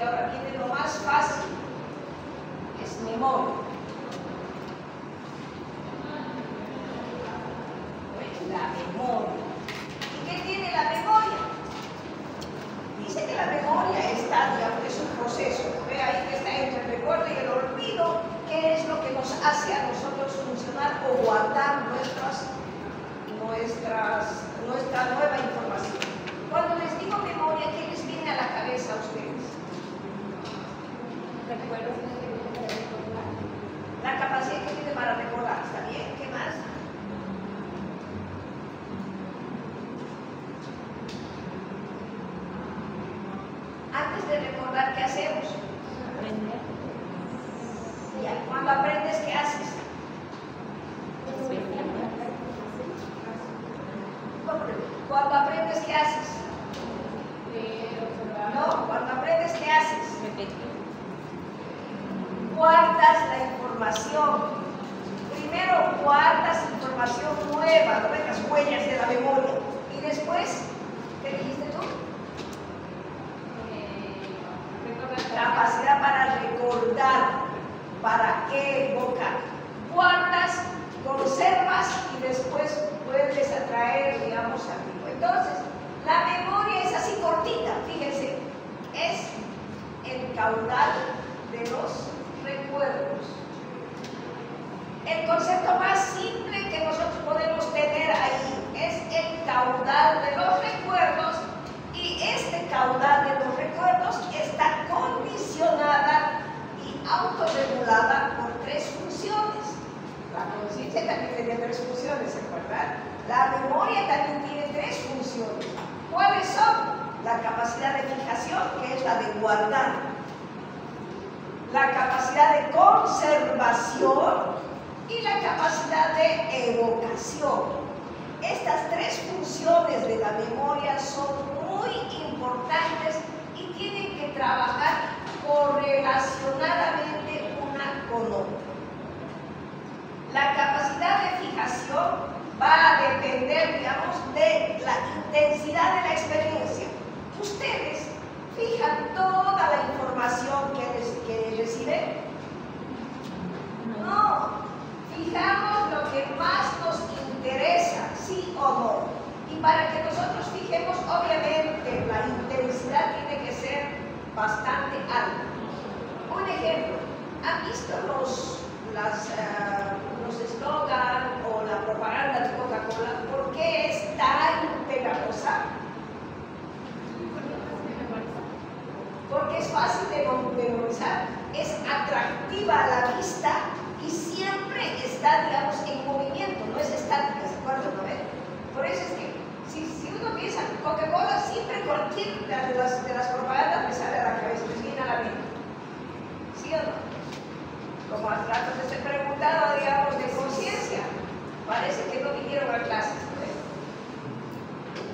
ahora viene lo más fácil, es memoria. Pues la memoria. ¿Y qué tiene la memoria? Dice que la memoria está, digamos, es un proceso. Ve ahí que está entre el recuerdo y el olvido, que es lo que nos hace a nosotros funcionar o guardar nuestra nueva información. Cuando les digo memoria, ¿qué les viene a la cabeza a ustedes? Recuerdo. La capacidad que tiene para recordar, ¿está bien? ¿Qué más? Antes de recordar, ¿qué hacemos? Aprender. Ya, cuando aprendes, ¿qué haces? Cuando aprendes, ¿qué haces? No, cuando aprendes, ¿qué haces? Repetir. Guardas la información. Primero guardas información nueva, ¿no? Las huellas de la memoria. Y después, ¿qué dijiste tú? Capacidad para recordar, para evocar. Guardas, conservas y después vuelves a traer, digamos, amigo. Entonces, la memoria es así cortita, fíjense, es el caudal de los recuerdos. El concepto más simple que nosotros podemos tener ahí es el caudal de los recuerdos, y este caudal de los recuerdos está condicionada y autorregulada por tres funciones. La conciencia también tiene tres funciones, ¿se acuerdan? La memoria también tiene tres funciones. ¿Cuáles son? La capacidad de fijación, que es la de guardar. La capacidad de conservación y la capacidad de evocación. Estas tres funciones de la memoria son muy importantes y tienen que trabajar correlacionadamente una con otra. La capacidad de fijación va a depender, digamos, de la intensidad de la experiencia. Ustedes fijan toda la información que reciben. No, fijamos lo que más nos interesa, sí o no. Y para que nosotros fijemos, obviamente, la intensidad tiene que ser bastante alta. Un ejemplo, ¿han visto los eslogan o la propaganda de Coca-Cola? ¿Por qué es tan pegajosa? Porque es fácil de memorizar, es atractiva a la vista y siempre está, digamos, en movimiento, no es estática, ¿se acuerdan? ¿No ven? Por eso es que si uno piensa en Coca-Cola, siempre cualquiera de las propagandas me sale a la cabeza, me viene a la mente. ¿Sí o no? Como hace rato les he preguntado, digamos, de conciencia, parece que no vinieron a clases,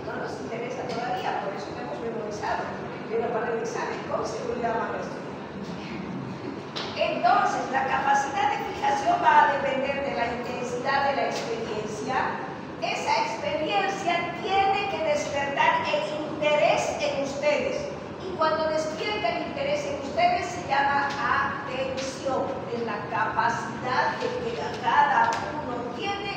¿no? No nos interesa todavía, por eso no hemos memorizado, pero para el examen con seguridad van a estudiar. Entonces, la capacidad de fijación va a depender de la intensidad de la experiencia. Esa experiencia tiene que despertar el interés en ustedes. Y cuando despierta el interés en ustedes se llama atención, es la capacidad que cada uno tiene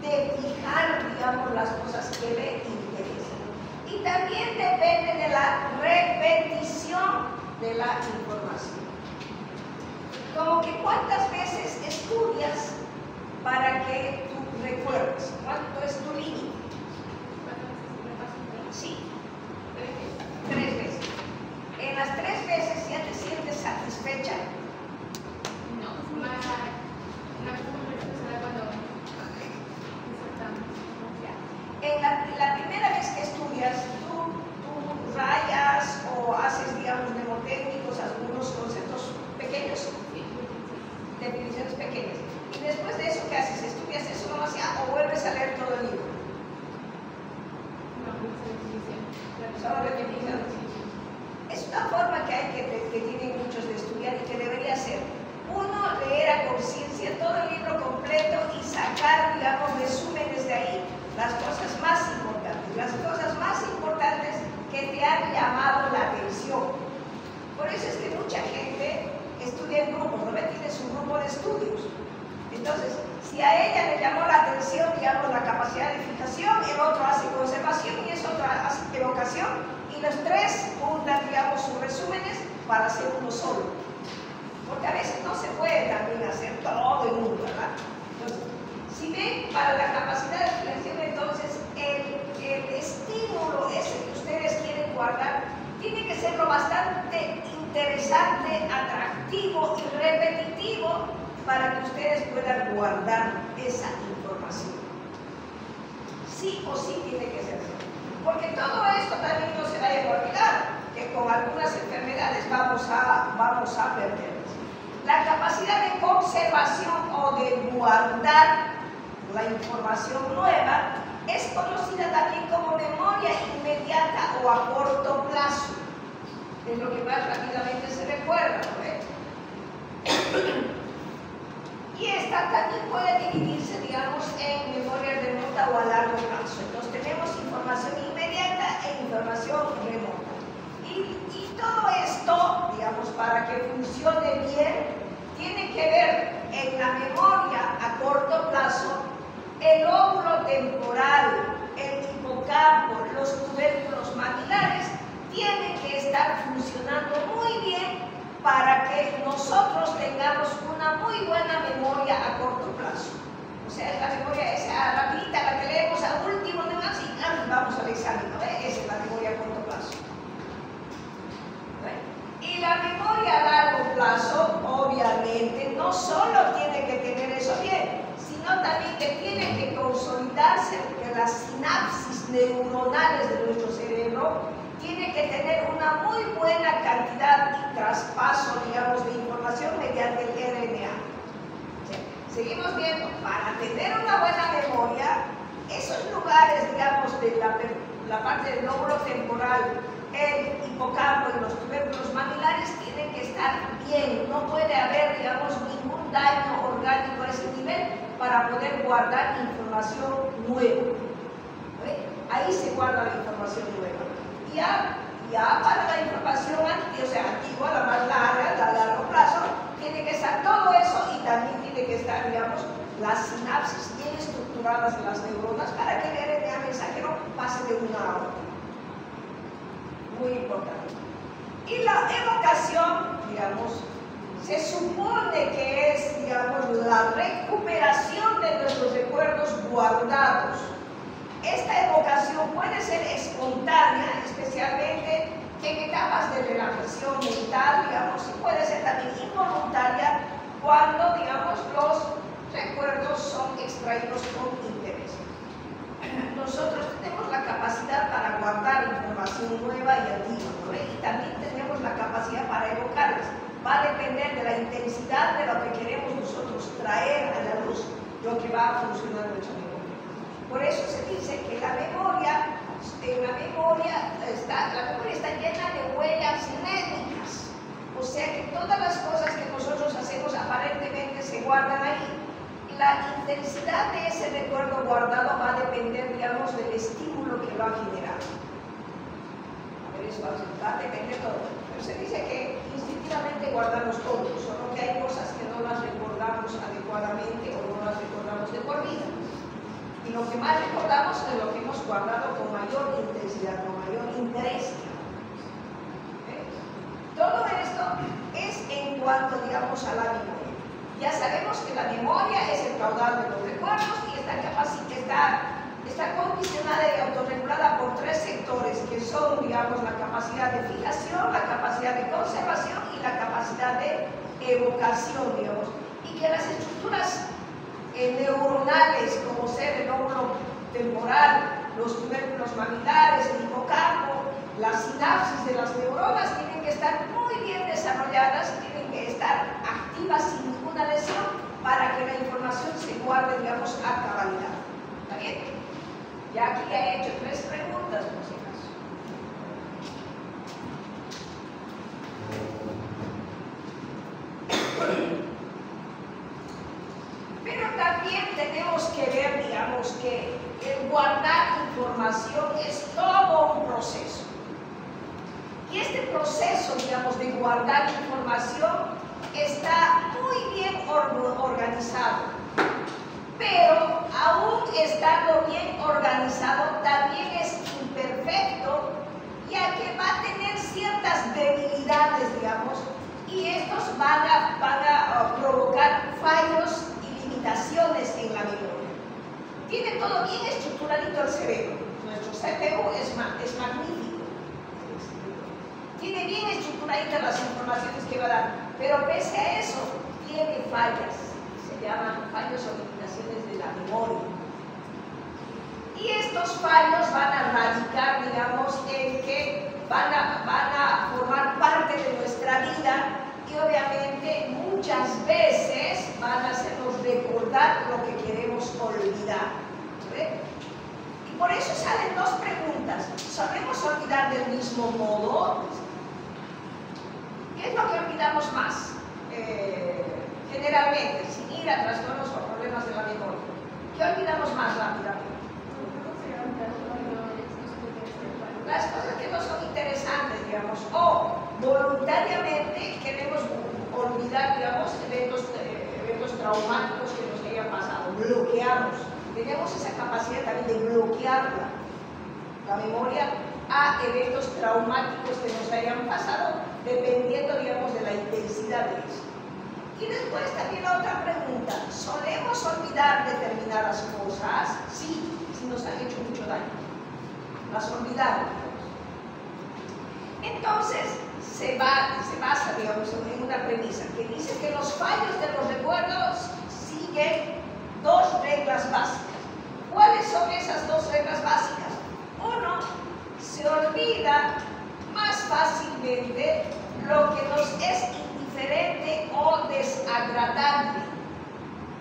de fijar, digamos, las cosas que le interesan. Y también depende de la repetición de la información. Como que cuántas veces estudias para que tú recuerdes, ¿cuánto es tu límite? Sí, 3 veces. En las 3 veces ya te sientes satisfecha. No, más una cosa cuando En la primera vez que estudias, tú rayas o haces, digamos, mnemotécnicos, algunos conceptos pequeños, definiciones pequeñas. Y después de eso, ¿qué haces? ¿Estudias eso nomás ya o vuelves a leer todo el libro? Solo definiciones. Es una forma que tienen muchos de estudiar y que debería ser. Uno, leer a conciencia todo el libro completo y sacar, digamos, resúmenes de ahí, las cosas más importantes que te han llamado la atención. Por eso es que mucha gente estudia en grupos, ¿no? Tiene su grupo de estudios. Entonces, si a ella le llamó la atención, digamos, la capacidad de fijación, el otro hace conservación y el otro hace evocación, y los tres juntan, digamos, sus resúmenes para hacer uno solo. Porque a veces no se puede también hacer todo en uno, ¿verdad? Entonces, si ven, para la capacidad de fijación, entonces, el estímulo ese que ustedes quieren guardar tiene que ser lo bastante interesante, atractivo y repetitivo para que ustedes puedan guardar esa información. Sí o sí tiene que ser así. Porque todo esto también no se vaya a olvidar, que con algunas enfermedades vamos a perder. La capacidad de conservación o de guardar la información nueva es conocida también como memoria inmediata o a corto plazo. Es lo que más rápidamente se recuerda, ¿no? Y esta también puede dividirse, digamos, en memoria remota o a largo plazo. Entonces tenemos información inmediata e información remota. Y todo esto, digamos, para que funcione bien, tiene que ver en la memoria a corto plazo el lóbulo temporal, el hipocampo, los tubérculos maxilares tienen que estar funcionando muy bien para que nosotros tengamos una muy buena memoria a corto plazo. O sea, es la memoria esa rapidita, la que leemos al último nomás y vamos al examen, ¿no? Esa es la memoria a corto plazo. Y la memoria a largo plazo, obviamente, no solo tiene que tener eso bien, sino también que tiene que consolidarse, que las sinapsis neuronales de nuestro cerebro tiene que tener una muy buena cantidad y traspaso, digamos, de información mediante el RNA. Seguimos viendo, para tener una buena memoria, esos lugares, digamos, de la parte del lóbulo temporal, el hipocampo y los tubérculos maxilares tienen que estar bien, no puede haber, digamos, ningún daño orgánico a ese nivel para poder guardar información nueva. Ahí se guarda la información nueva. Ya para la información antigua, la más larga, a largo plazo, tiene que estar todo eso y también tiene que estar, digamos, las sinapsis bien estructuradas en las neuronas para que el RNA mensajero pase de una a otra. Muy importante. Y la evocación, digamos, se supone que es, digamos, la recuperación de nuestros recuerdos guardados. Esta evocación puede ser espontánea, especialmente en etapas de relajación mental, digamos, y puede ser también involuntaria cuando, digamos, los recuerdos son extraídos con interés. Nosotros tenemos la capacidad para guardar información nueva y antigua, ¿no? Y también tenemos la capacidad para evocarlas. Va a depender de la intensidad de lo que queremos nosotros traer a la luz, lo que va a funcionar nuestra memoria. Por eso se dice que la memoria está llena de huellas genéticas. O sea que todas las cosas que nosotros hacemos aparentemente se guardan ahí. La intensidad de ese recuerdo guardado va a depender, digamos, del estímulo que lo ha generado. A ver, eso va a depender todo. Pero se dice que instintivamente guardamos todo, solo que hay cosas que no las recordamos adecuadamente o no las recordamos de por vida. Y lo que más recordamos es lo que hemos guardado con mayor intensidad, con mayor interés. Todo esto es en cuanto, digamos, a la memoria. Ya sabemos que la memoria es el caudal de los recuerdos y está condicionada y autorregulada por tres sectores que son, digamos, la capacidad de fijación, la capacidad de conservación y la capacidad de evocación, digamos. Y que las estructuras neuronales, como ser el lóbulo temporal, los tubérculos maxilares, el hipocampo, las sinapsis de las neuronas tienen que estar muy bien desarrolladas, tienen que estar activas sin ninguna lesión para que la información se guarde, digamos, a cabalidad. ¿Está bien? Ya aquí he hecho 3 preguntas, por si acaso. Pero también tenemos que ver, digamos, que el guardar información es todo un proceso. Y este proceso, digamos, de guardar información está muy bien organizado. Pero aún estando bien organizado, también es imperfecto, ya que va a tener ciertas debilidades, digamos, y estos van a provocar fallos y limitaciones en la memoria. Tiene todo bien estructuradito el cerebro. Nuestro CPU es magnífico. Tiene bien estructuraditas las informaciones que va a dar, pero pese a eso, tiene fallas. Se llaman fallos o limitaciones de la memoria. Y estos fallos van a radicar, digamos, en que van a formar parte de nuestra vida y obviamente muchas veces van a hacernos recordar lo que queremos olvidar. ¿Ve? Y por eso salen dos preguntas. ¿Sabemos olvidar del mismo modo? ¿Qué es lo que olvidamos más? Generalmente, sin ir a trastornos o problemas de la memoria. ¿Qué olvidamos más rápidamente? Las cosas que no son interesantes, digamos, o voluntariamente queremos olvidar, digamos, eventos traumáticos que nos hayan pasado, bloqueamos. Tenemos esa capacidad también de bloquear la memoria a eventos traumáticos que nos hayan pasado, dependiendo, digamos, de la intensidad de eso. Y después también la otra pregunta, ¿solemos olvidar determinadas cosas? Sí, si nos han hecho mucho daño. Las olvidamos. Entonces, se basa, digamos, en una premisa que dice que los fallos de los recuerdos siguen dos reglas básicas. ¿Cuáles son esas dos reglas básicas? Uno, se olvida más fácilmente lo que nos es indiferente o desagradable.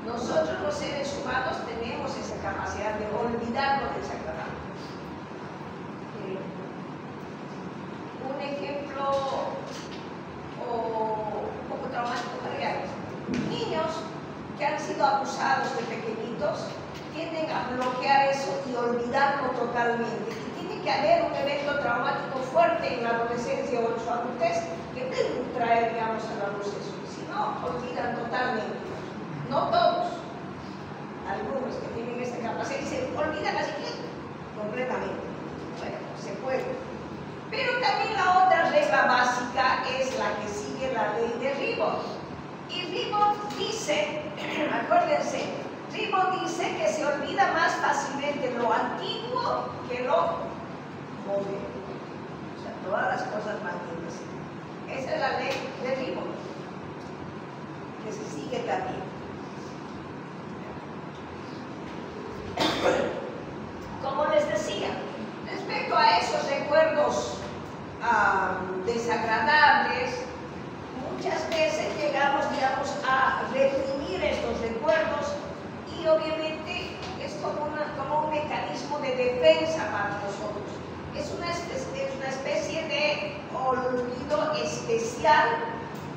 Nosotros los seres humanos tenemos esa capacidad de olvidar lo desagradable. Un ejemplo un poco traumático para niños que han sido abusados de pequeñitos tienden a bloquear eso y olvidarlo totalmente. Y tiene que haber un evento traumático fuerte en la adolescencia o en su adultez que trae, digamos, a la luz eso. Si no, olvidan totalmente. No todos, algunos que tienen esa capacidad y se olvidan así que completamente. Bueno, se puede. Pero también la otra regla básica es la que sigue la ley de Ribot. Y Ribot dice, acuérdense, Ribot dice que se olvida más fácilmente lo antiguo que lo moderno. O sea, todas las cosas antiguas. Esa es la ley de Ribot, que se sigue también. Como les decía, respecto a esos recuerdos desagradables, muchas veces llegamos, digamos, a reprimir estos recuerdos y obviamente es como un mecanismo de defensa para nosotros. Es una especie de olvido especial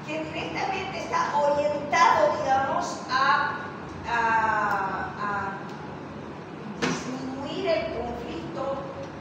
que directamente está orientado, digamos, a disminuir el conflicto,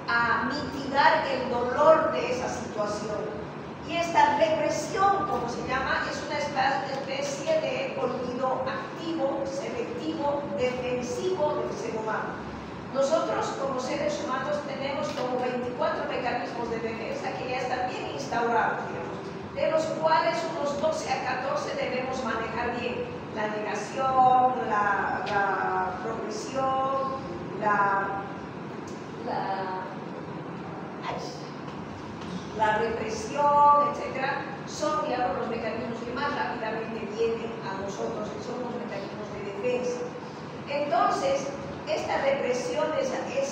a mitigar el dolor de esa situación. Y esta represión, como se llama, es una especie de olvido activo, selectivo, defensivo del ser humano. Nosotros, como seres humanos, tenemos como 24 mecanismos de defensa que ya están bien instaurados, digamos, de los cuales unos 12 a 14 debemos manejar bien. La negación, la progresión, la represión, etc., son, digamos, los mecanismos que más rápidamente vienen a nosotros, que son los mecanismos de defensa. Entonces, esta represión es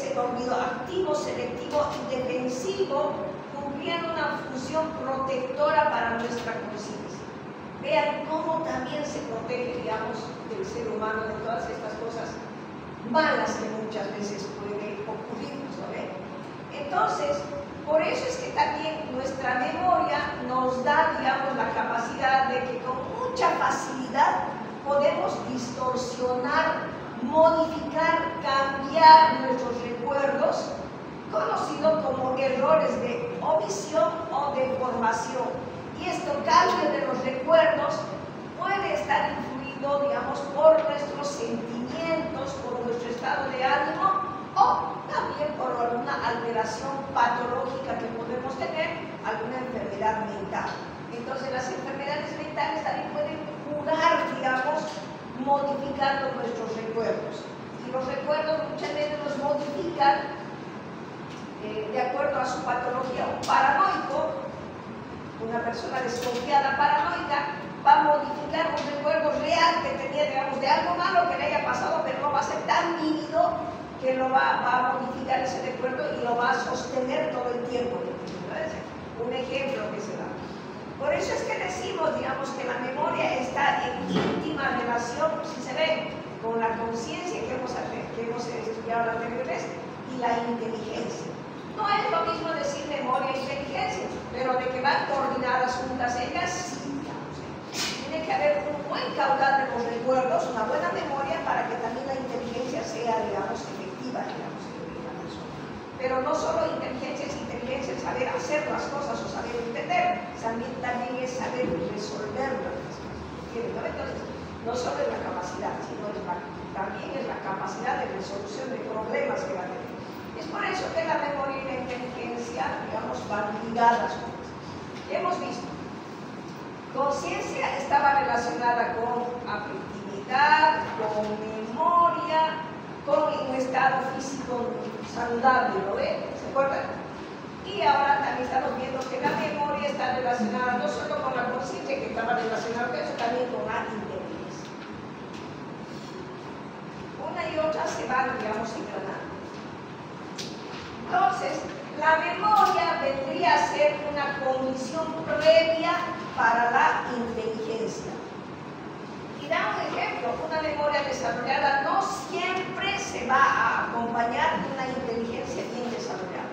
el olvido activo, selectivo y defensivo, cumpliendo una función protectora para nuestra conciencia. Vean cómo también se protege, digamos, del ser humano de todas estas cosas malas que muchas veces pueden ocurrirnos, ¿no ven? Entonces, por eso es que también nuestra memoria nos da, digamos, la capacidad de que con mucha facilidad podemos distorsionar, modificar, cambiar nuestros recuerdos, conocidos como errores de omisión o deformación. Y este cambio de los recuerdos puede estar influido, digamos, por nuestros sentimientos, por nuestro estado de ánimo o también por alguna alteración patológica que podemos tener, alguna enfermedad mental. Entonces las enfermedades mentales también pueden curar, digamos, modificando nuestros recuerdos. Y los recuerdos muchas veces los modifican de acuerdo a su patología. Un paranoico, una persona desconfiada paranoica, va a modificar un recuerdo real que tenía, digamos, de algo malo que le haya pasado, pero no va a ser tan vívido que lo va a modificar ese recuerdo y lo va a sostener todo el tiempo. Un ejemplo que se da. Por eso es que decimos, digamos, que la memoria está en íntima relación, si se ve, con la conciencia que hemos estudiado la anterior vez y la inteligencia. No es lo mismo decir memoria e inteligencia, pero de que van coordinadas juntas ellas, sí, digamos. Tiene que haber un buen caudal de los recuerdos, una buena memoria para que también la inteligencia sea, digamos, efectiva, digamos, en la persona. Pero no solo inteligencia es inteligencia, es saber hacer las cosas o saber entender, también es saber resolver las cosas. Entonces, no solo es la capacidad, sino también es la capacidad de resolución de problemas que va a tener. Es por eso que la memoria y la inteligencia, digamos, van ligadas juntas. Hemos visto, conciencia estaba relacionada con afectividad, con memoria, con un estado físico saludable, ¿lo ven? ¿Se acuerdan? Y ahora también estamos viendo que la memoria está relacionada no solo con la conciencia, que estaba relacionada con eso, también con la inteligencia. Una y otra se van, digamos, engranando. Entonces, la memoria vendría a ser una condición previa para la inteligencia. Y da un ejemplo, una memoria desarrollada no siempre se va a acompañar de una inteligencia bien desarrollada.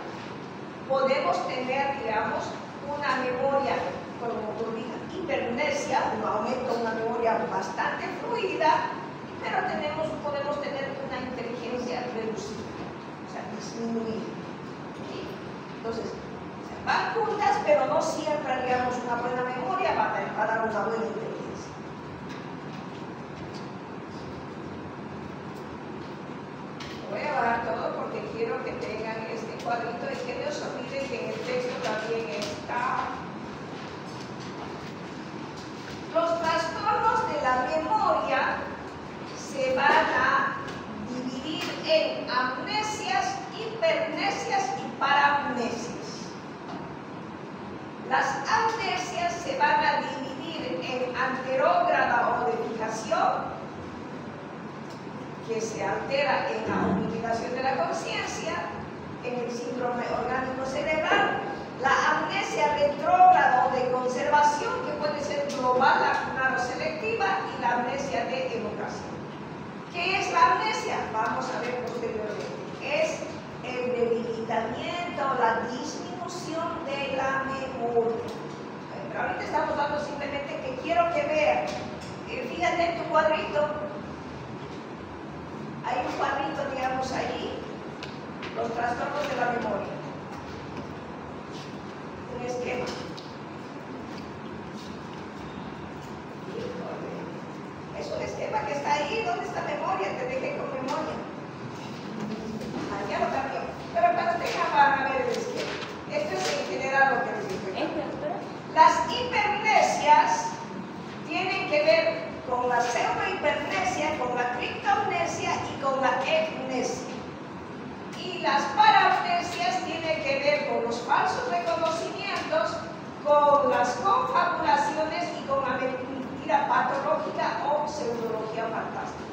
Podemos tener, digamos, una memoria, como diga, hipermnesia, un aumento de una memoria bastante fluida, pero podemos tener una inteligencia reducida, o sea, disminuida. Entonces, van juntas, pero no siempre, digamos, una buena memoria va a dar una buena inteligencia. Voy a bajar todo porque quiero que tengan este cuadrito y que no se olviden que en el texto también está. Los trastornos de la memoria se van a dividir en amnesias, hipermnesias y paramnesias. Las amnesias se van a dividir en anterógrada o de fijación, que se altera en la unificación de la conciencia, en el síndrome orgánico cerebral, la amnesia retrógrada o de conservación, que puede ser global, acunar o selectiva, y la amnesia de evocación. ¿Qué es la amnesia? Vamos a ver posteriormente. Es el debilitamiento o la disminución de la memoria. Pero ahorita estamos dando simplemente que quiero que vean. Fíjate en tu cuadrito. Hay un cuadrito, digamos, ahí, los trastornos de la memoria. Un esquema. Es un esquema que está ahí. ¿Dónde está memoria? Te dejé con memoria. Ya lo cambió. Pero cuando tengan van a ver el esquema. Esto es en general lo que les digo. Las hipermnesias tienen que ver con la pseudohipermnesia, con la criptomnesia y con la epnesia. Y las paramnesias tienen que ver con los falsos reconocimientos, con las confabulaciones y con la mentira patológica o pseudología fantástica.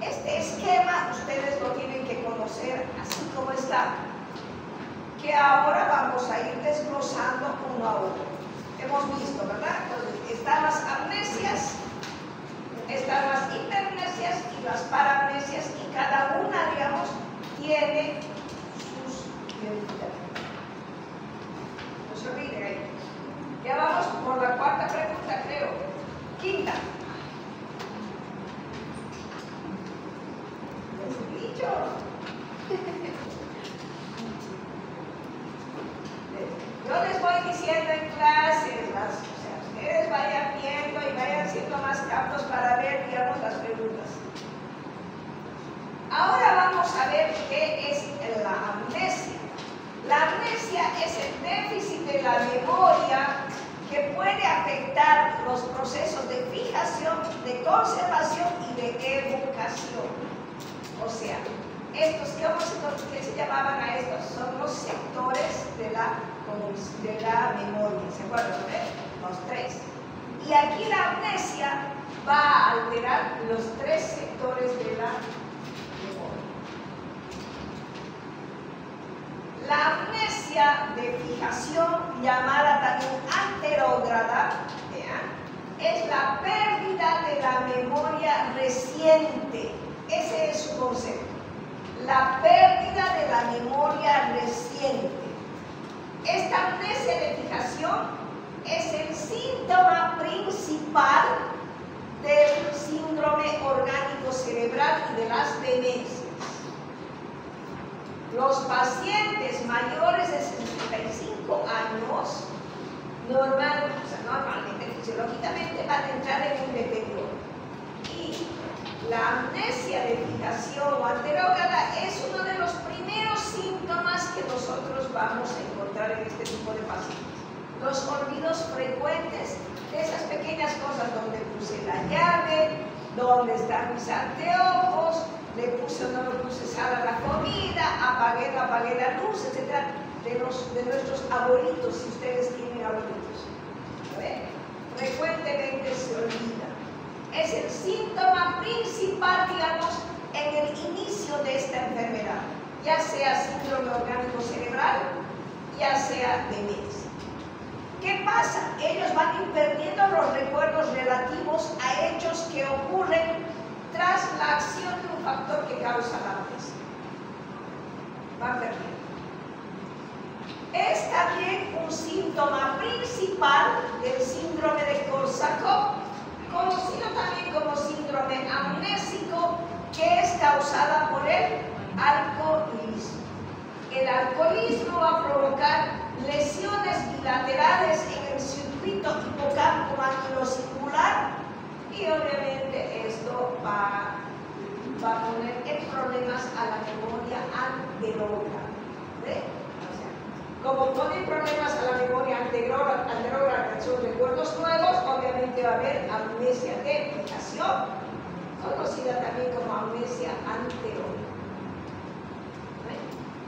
Este esquema ustedes lo tienen que conocer así como está, que ahora vamos a ir desglosando uno a uno. Hemos visto, ¿verdad? Entonces, están las amnesias, están las hipermnesias y las paramnesias, y cada una, digamos, tiene sus identidades. No se olviden ahí. Ya vamos por la cuarta pregunta, creo. Quinta. Les he dicho. a ver qué es la amnesia. La amnesia es el déficit de la memoria que puede afectar los procesos de fijación, de conservación y de evocación. O sea, estos, ¿qué se llamaban a estos? Son los sectores de la memoria. ¿Se acuerdan? Los tres. Y aquí la amnesia va a alterar los tres sectores de la memoria. La amnesia de fijación, llamada también anterógrada, es la pérdida de la memoria reciente. Ese es su concepto. La pérdida de la memoria reciente. Esta amnesia de fijación es el síntoma principal del síndrome orgánico cerebral y de las demencias. Los pacientes mayores de 65 años normalmente, fisiológicamente, van a entrar en un deterioro. Y la amnesia de fijación o anterógrada es uno de los primeros síntomas que nosotros vamos a encontrar en este tipo de pacientes. Los olvidos frecuentes de esas pequeñas cosas, donde puse la llave, donde están mis anteojos, le puse o no le puse sal a la comida, apagué la luz, etc. De nuestros abuelitos, si ustedes tienen abuelitos. Frecuentemente se olvida. Es el síntoma principal, digamos, en el inicio de esta enfermedad, ya sea síndrome orgánico cerebral, ya sea demencia. ¿Qué pasa? Ellos van a ir perdiendo los recuerdos relativos a hechos que ocurren tras la acción de un factor que causa la amnesia. Van perdiendo. Es también un síntoma principal del síndrome de Korsakoff, conocido también como síndrome amnésico, que es causada por el alcoholismo. El alcoholismo va a provocar lesiones bilaterales en el circuito hipocampo magnilo-singular y obviamente esto va a poner en problemas a la memoria anterógrada. Como pone problemas a la memoria anterógrada, que son recuerdos nuevos, obviamente va a haber amnesia de fijación, conocida también como amnesia anterógrada.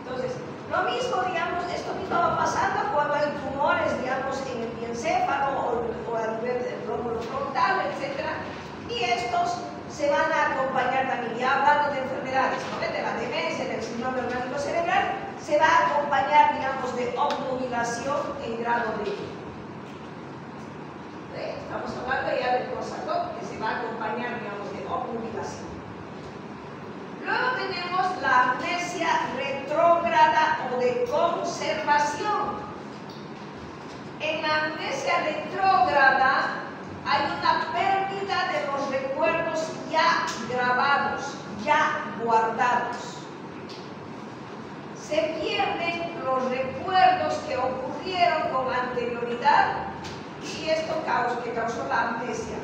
Entonces, lo mismo, digamos, esto mismo va pasando cuando hay tumores, digamos, en el diencéfalo o a nivel del lóbulo frontal, etc. Y estos se van a acompañar también, ya hablando de enfermedades, ¿no? De la demencia, del síndrome orgánico cerebral, se va a acompañar, digamos, de obnubilación en grado de... Estamos hablando ya del Korsakoff, que se va a acompañar, digamos, de obnubilación. Luego tenemos la amnesia retrógrada o de conservación. En la amnesia retrógrada hay una pérdida de los recuerdos ya grabados, ya guardados. Se pierden los recuerdos que ocurrieron con anterioridad y esto causó la amnesia.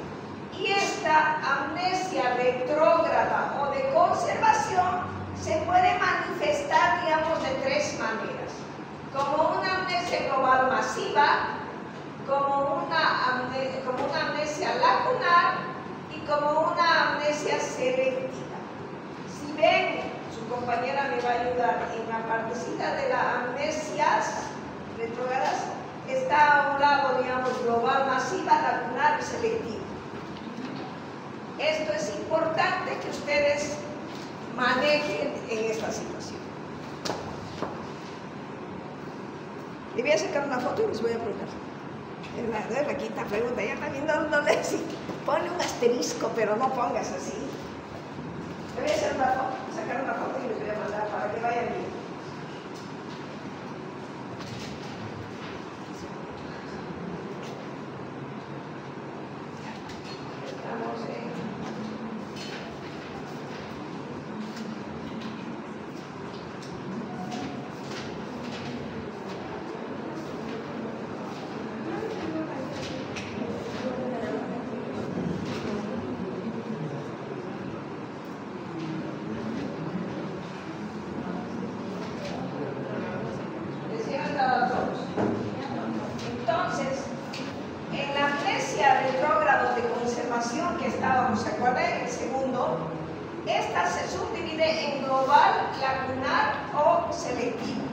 Y esta amnesia retrógrada o de conservación se puede manifestar, digamos, de tres maneras. Como una amnesia global masiva, como una amnesia lacunar y como una amnesia selectiva. Si ven, su compañera me va a ayudar, en la partecita de las amnesias retrógradas está a un lado, digamos, global masiva, lacunar y selectiva. Esto es importante que ustedes manejen en esta situación. Le voy a sacar una foto y les voy a preguntar. Es la quinta pregunta, ya también no le decís. Ponle un asterisco, pero no pongas así. Le voy a hacer una foto, sacar una foto y les voy a mandar para que vayan bien. Estamos en... que estábamos, ¿se acuerdan? En el segundo, esta se subdivide en global, lacunar o selectiva.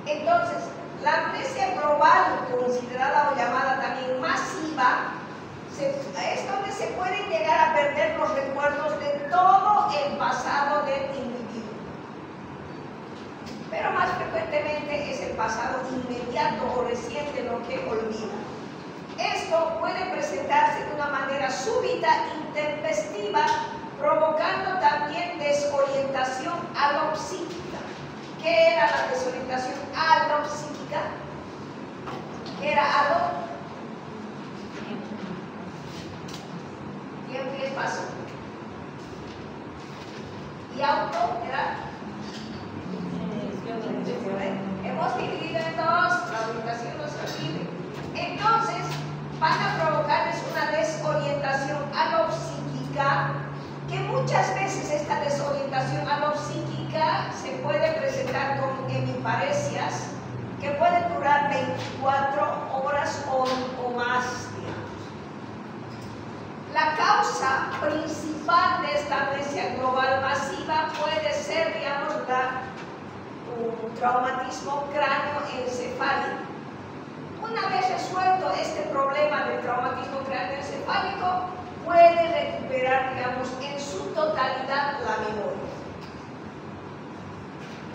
Entonces, la amnesia global, considerada o llamada también masiva, es donde se pueden llegar a perder los recuerdos de todo el pasado del individuo. Pero más frecuentemente es el pasado inmediato o reciente lo que olvida. Esto puede presentarse de una manera súbita, intempestiva, provocando también desorientación alopsíquica. ¿Qué era la desorientación alopsíquica? ¿Qué era alop? ¿Tiempo y espacio? ¿Y auto era? Hemos dividido en dos, la orientación no se olvide. Entonces, van a provocarles una desorientación alopsíquica, que muchas veces esta desorientación alopsíquica se puede presentar con hemiparesias que pueden durar 24 horas o más, digamos. La causa principal de esta amnesia global masiva puede ser, digamos, un traumatismo cráneoencefálico. Una vez resuelto este problema del traumatismo cráneoencefálico, puede recuperar, digamos, en su totalidad la memoria.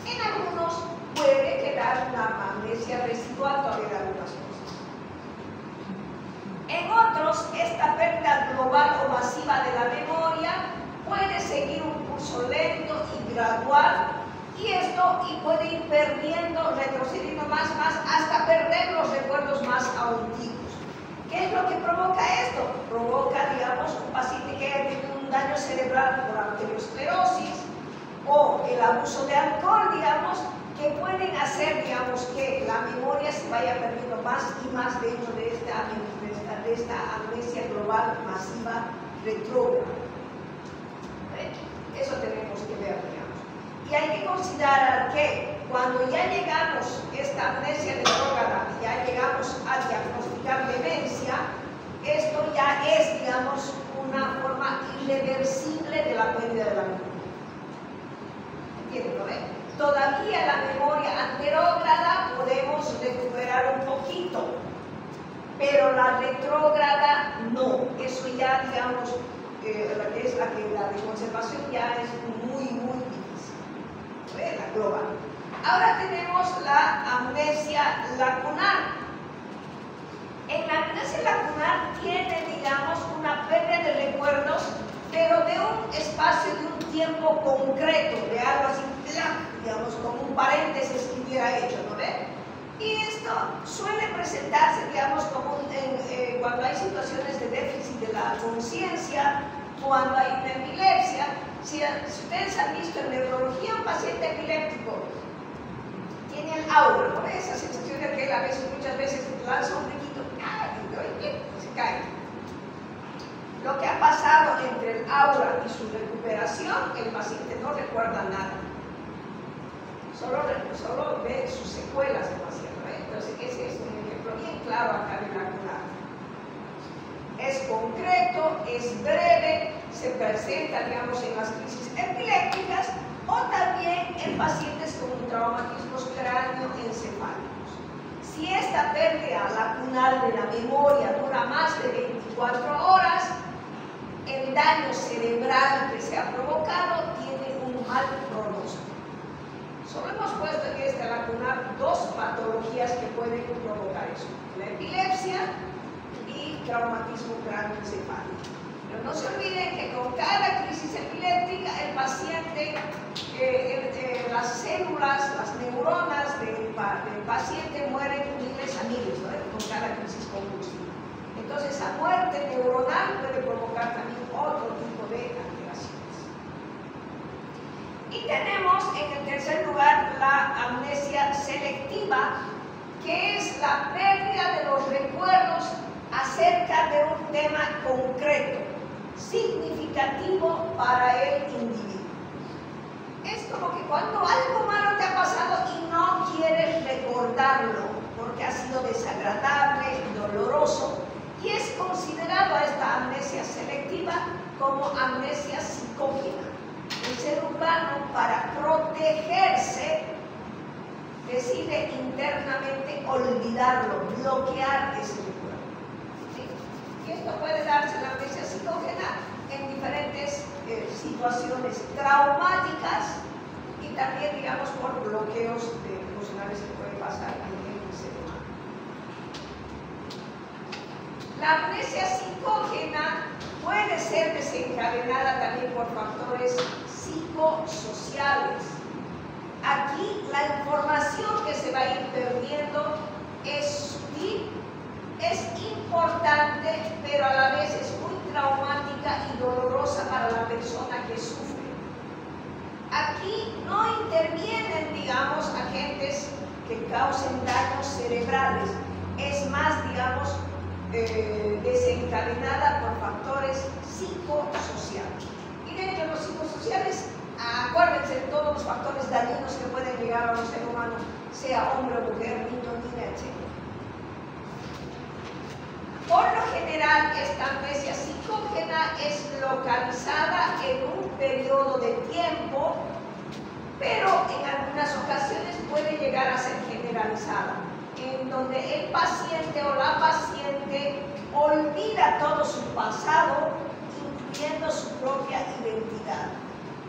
En algunos puede quedar una amnesia residual todavía de algunas cosas. En otros, esta pérdida global o masiva de la memoria puede seguir un curso lento y gradual, y puede ir perdiendo, retrocediendo más, hasta perder los recuerdos más antiguos. ¿Qué es lo que provoca esto? Provoca, digamos, un paciente que haya tenido un daño cerebral por arteriosclerosis o el abuso de alcohol, digamos, que pueden hacer, digamos, que la memoria se vaya perdiendo más y más dentro de esta amnesia global masiva retrógrada. Eso tenemos que ver, digamos. Y hay que considerar que cuando ya llegamos a esta amnesia retrógrada y ya llegamos a diagnosticar demencia, esto ya es, digamos, una forma irreversible de la pérdida de la memoria. ¿Entienden? ¿No? Todavía la memoria anterógrada podemos recuperar un poquito, pero la retrógrada no. Eso ya, digamos, la de conservación ya es muy difícil. La global. Ahora tenemos la amnesia lacunar. En la amnesia lacunar tiene, digamos, una pérdida de recuerdos, pero de un espacio, de un tiempo concreto, de algo así, digamos, como un paréntesis que hubiera hecho, ¿no ve? Y esto suele presentarse, digamos, como cuando hay situaciones de déficit de la conciencia, cuando hay una epilepsia. Si ustedes han visto en neurología un paciente epiléptico, tiene el aura, ¿no? Esa sensación de que él muchas veces lanza un riquito, y se cae. Lo que ha pasado entre el aura y su recuperación, el paciente no recuerda nada. Solo ve sus secuelas el paciente, ¿no? Entonces ese es un ejemplo bien claro acá de lacunar. Es concreto, es breve, se presenta, digamos, en las crisis epilépticas o también en pacientes con traumatismos cráneoencefálicos. Si esta pérdida lacunar de la memoria dura más de 24 horas, el daño cerebral que se ha provocado tiene un mal pronóstico. Solo hemos puesto en esta lacunar dos patologías que pueden provocar eso: la epilepsia y traumatismo cráneoencefálico. Pero no se olviden que con cada crisis epiléptica el paciente, las células, las neuronas del paciente mueren miles a miles, ¿no? Con cada crisis convulsiva. Entonces, esa muerte neuronal puede provocar también otro tipo de alteraciones. Y tenemos en el tercer lugar la amnesia selectiva, que es la pérdida de los recuerdos acerca de un tema concreto, significativo para el individuo. Es como que cuando algo malo te ha pasado y no quieres recordarlo porque ha sido desagradable, doloroso, y es considerado esta amnesia selectiva. como amnesia psicógena. El ser humano, para protegerse, decide internamente olvidarlo, bloquear ese recuerdo. ¿Sí? Y esto puede darse la amnesia psicógena en diferentes situaciones traumáticas y también, digamos, por bloqueos emocionales que puede pasar en el ser humano. La amnesia psicógena puede ser desencadenada también por factores psicosociales. Aquí la información que se va a ir perdiendo es sutil, es importante, pero a la vez es muy traumática y dolorosa para la persona que sufre. Aquí no intervienen, digamos, agentes que causen daños cerebrales. Es más, digamos, desencadenada por factores psicosociales. Y dentro de los psicosociales, acuérdense de todos los factores dañinos que pueden llegar a un ser humano, sea hombre o mujer, niño, niña, etc. Por lo general, esta amnesia psicógena es localizada en un periodo de tiempo, pero en algunas ocasiones puede llegar a ser generalizada, en donde el paciente o la paciente olvida todo su pasado, incluyendo su propia identidad.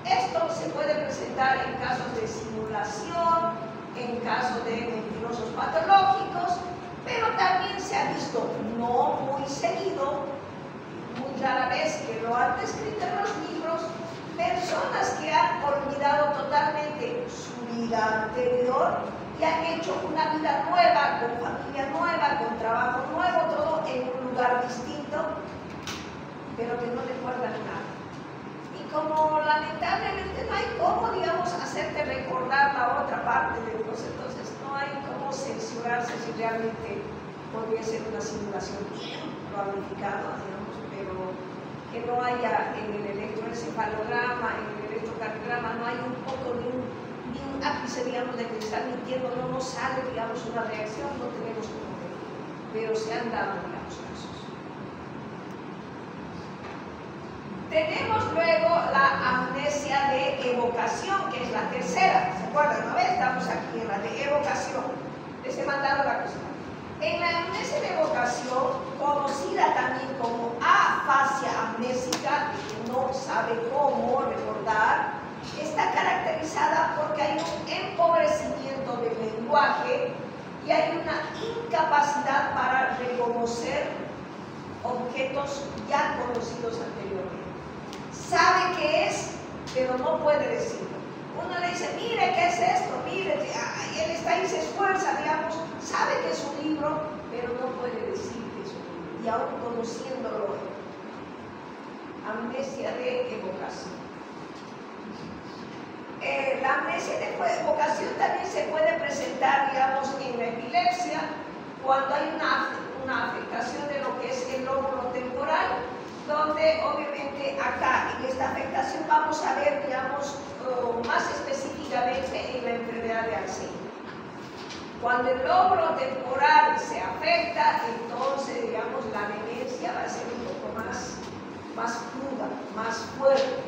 Esto se puede presentar en casos de simulación, en casos de mentirosos patológicos, pero también se ha visto, no muy seguido, muy rara vez que lo han descrito en los libros, personas que han olvidado totalmente su vida anterior y han hecho una vida nueva, con familia nueva, con trabajo nuevo, todo en un lugar distinto, pero que no recuerdan nada. Y como lamentablemente no hay cómo, digamos, hacerte recordar la otra parte de Dios, entonces no hay cómo censurarse si realmente podría ser una simulación bien planificada, digamos, pero que no haya en el electroencefalograma, en el electrocardiograma, no hay un poco ni un ápice, digamos, de que están mintiendo, no nos sale, digamos, una reacción, no tenemos como ver, pero se han dado, digamos, casos. Tenemos luego la amnesia de evocación, que es la tercera, ¿se acuerdan? ¿No? Estamos aquí en la de evocación. Les he mandado la cosa. En la amnesia de evocación, conocida también como afasia amnésica, que no sabe cómo recordar, está caracterizada porque hay un empobrecimiento del lenguaje y hay una incapacidad para reconocer objetos ya conocidos anteriormente. Sabe qué es, pero no puede decirlo. Uno le dice, mire, ¿qué es esto? Mire, él está ahí, se esfuerza, digamos, sabe que es un libro, pero no puede decir que es un libro, y aún conociéndolo. Amnesia de evocación. La amnesia de evocación también se puede presentar, digamos, en la epilepsia, cuando hay una afectación de lo que es el lóbulo temporal, donde obviamente acá en esta afectación vamos a ver, digamos, más específicamente en la enfermedad de Alzheimer. Cuando el lóbulo temporal se afecta, entonces, digamos, la demencia va a ser un poco más cruda, más fuerte.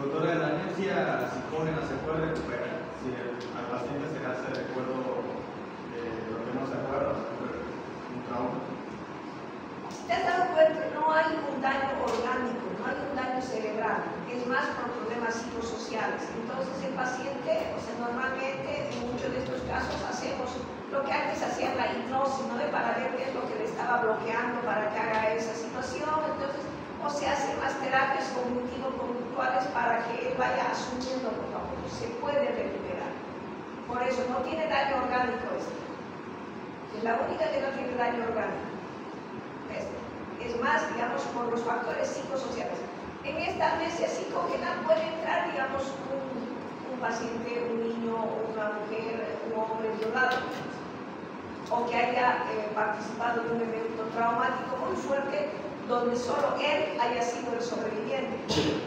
Doctora, ¿la amnesia psicógena se puede recuperar si al paciente se le hace recuerdo de lo que no se acuerda, un trauma? ¿Te has dado cuenta? No hay un daño orgánico, no hay un daño cerebral, es más por problemas psicosociales. Entonces el paciente, o sea, normalmente en muchos de estos casos hacemos lo que antes hacía la hipnosis, ¿no? Para ver qué es lo que le estaba bloqueando para que haga esa situación. Entonces, o se hacen más terapias cognitivo-conductuales para que él vaya asumiendo poco a poco. Se puede recuperar. Por eso no tiene daño orgánico esto. Es la única que no tiene daño orgánico. Es más, digamos, por los factores psicosociales. En esta amnesia psicógena puede entrar, digamos, un paciente, un niño, una mujer, un hombre violado, o que haya participado de un evento traumático muy fuerte, donde solo él haya sido el sobreviviente.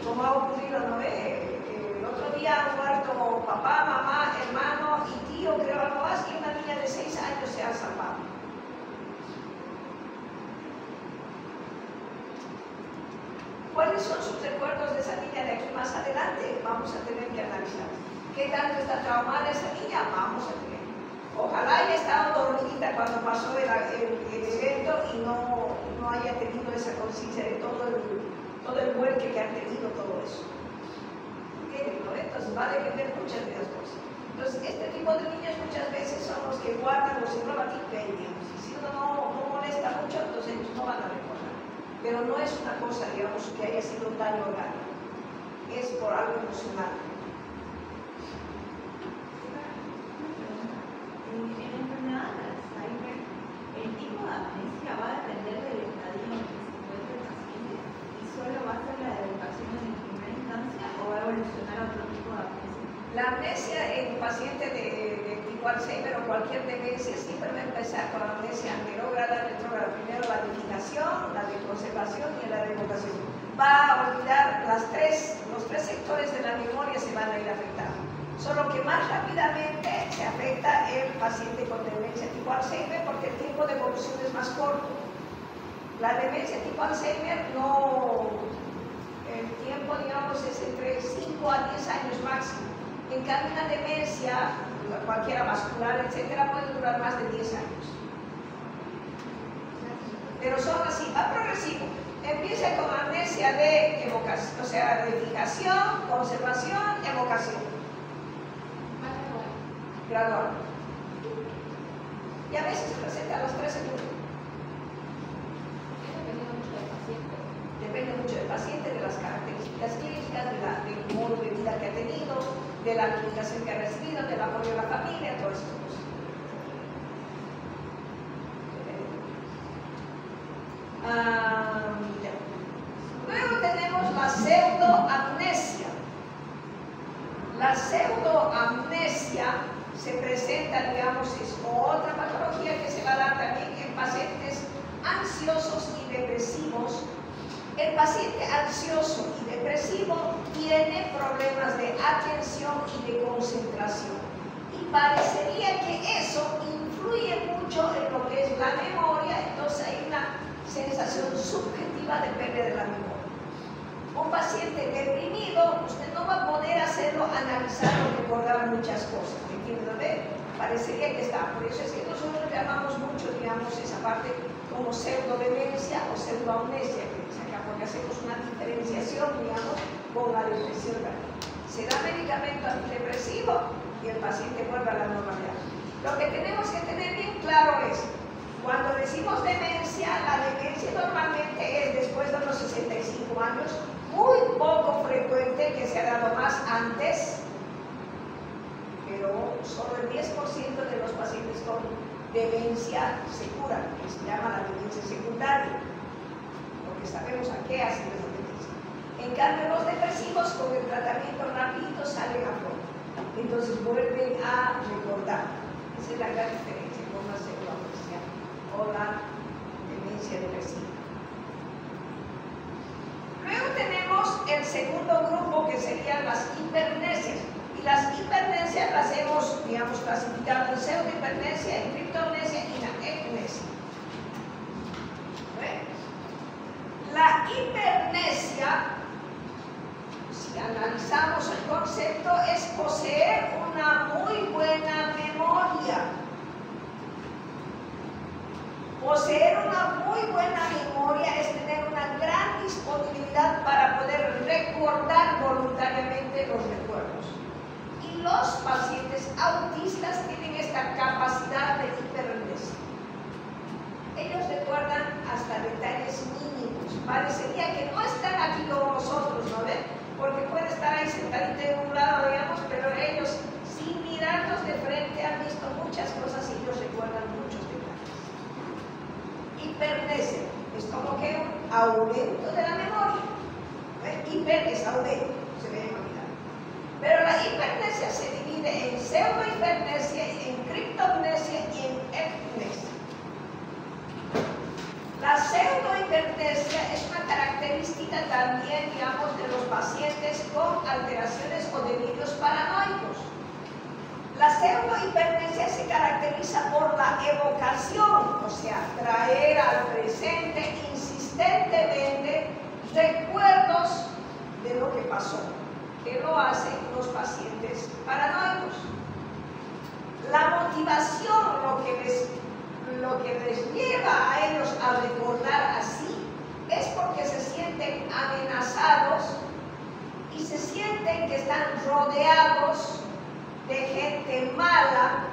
Como ha ocurrido, ¿no ve? El otro día han muerto papá, mamá, hermano y tío, creo algo más, y una niña de 6 años se ha salvado. ¿Cuáles son sus recuerdos de esa niña de aquí más adelante? Vamos a tener que analizar. ¿Qué tanto está traumada esa niña? Vamos a tener. Ojalá haya estado dormidita cuando pasó el evento y no haya tenido esa conciencia de todo el vuelque que han tenido todo eso. ¿Entienden? Entonces va a depender muchas de las cosas. Entonces, este tipo de niños muchas veces son los que guardan los digamos. Y si uno no molesta mucho, entonces ellos no van a recordar. Pero no es una cosa, digamos, que haya sido un daño orgánico. Es por algo emocional. En enfermedad de Alzheimer, el tipo de amnesia va a depender del estadio en el que se encuentre el paciente y solo va a ser la evocación en primera instancia o va a evolucionar a otro tipo de amnesia. La amnesia en un paciente de tipo Alzheimer o cualquier demencia siempre va a empezar con la amnesia anterógrada, retrógrada. Primero la de la de conservación y la de evocación. Va a olvidar los tres sectores de la memoria se van a ir afectando. Solo que más rápidamente se afecta el paciente con demencia tipo Alzheimer porque el tiempo de evolución es más corto. La demencia tipo Alzheimer el tiempo, digamos, es entre 5 a 10 años máximo. En cambio, una demencia, cualquiera vascular, etcétera, puede durar más de 10 años. Pero son así, va progresivo. Empieza con amnesia de evocación, o sea, de fijación, conservación, evocación. Gradual. Y a veces se presenta a los 3 segundos. Depende mucho del paciente, de las características clínicas, del modo de vida que ha tenido, de la alimentación que ha recibido, del apoyo de la familia, todas esas cosas. Luego tenemos la pseudoamnesia. La pseudoamnesia se presenta, digamos, es otra patología que se va a dar también en pacientes ansiosos y depresivos. El paciente ansioso y depresivo tiene problemas de atención y de concentración. Y parecería que eso influye mucho en lo que es la memoria, entonces hay una sensación subjetiva de pérdida de la memoria. Un paciente deprimido, usted no va a poder hacerlo analizar o recordar muchas cosas, ¿entiendes? Parecería que está. Por eso es que nosotros llamamos mucho, digamos, esa parte como pseudodemencia o pseudoamnesia, porque hacemos una diferenciación, digamos, con la depresión. Se da medicamento antidepresivo y el paciente vuelve a la normalidad. Lo que tenemos que tener bien claro es, cuando decimos demencia, la demencia normalmente es después de los 65 años, muy poco frecuente, que se ha dado más antes, pero solo el 10% de los pacientes con demencia se curan, que se llama la demencia secundaria, porque sabemos a qué hacen los demencia. En cambio, los depresivos con el tratamiento rápido salen a flote, entonces vuelven a recordar. Esa es la gran diferencia con la pseudoamnesia o la demencia depresiva. Luego tenemos el segundo grupo, que serían las hipermnesias. Y las hipermnesias las hemos, digamos, clasificado en pseudohipermnesia, en criptomnesia y la ecmnesia. La hipermnesia, si analizamos el concepto, es poseer una muy buena memoria. Poseer una muy buena memoria es tener una gran disponibilidad para poder recordar voluntariamente los recuerdos. Y los pacientes autistas tienen esta capacidad de hipermnesia. Ellos recuerdan hasta detalles mínimos. Parecería que no están aquí como nosotros, ¿no ven? Porque puede estar ahí sentadito en un lado, digamos, pero ellos, sin mirarnos de frente, han visto muchas cosas y ellos recuerdan muchos detalles. Hipermnesia es como que un aumento de la memoria. Hiper es aumento, se ve imaginar. Pero la hipermnesia se divide en pseudohipermnesia, en criptomnesia y en ecmnesia. La pseudohipermnesia es una característica también, digamos, de los pacientes con alteraciones o delirios paranoicos. La pseudohipermnesia se caracteriza por la evocación, o sea, traer al presente insistentemente recuerdos de lo que pasó, que lo hacen los pacientes paranoicos. La motivación, lo que les lleva a ellos a recordar así, es porque se sienten amenazados y se sienten que están rodeados de gente mala,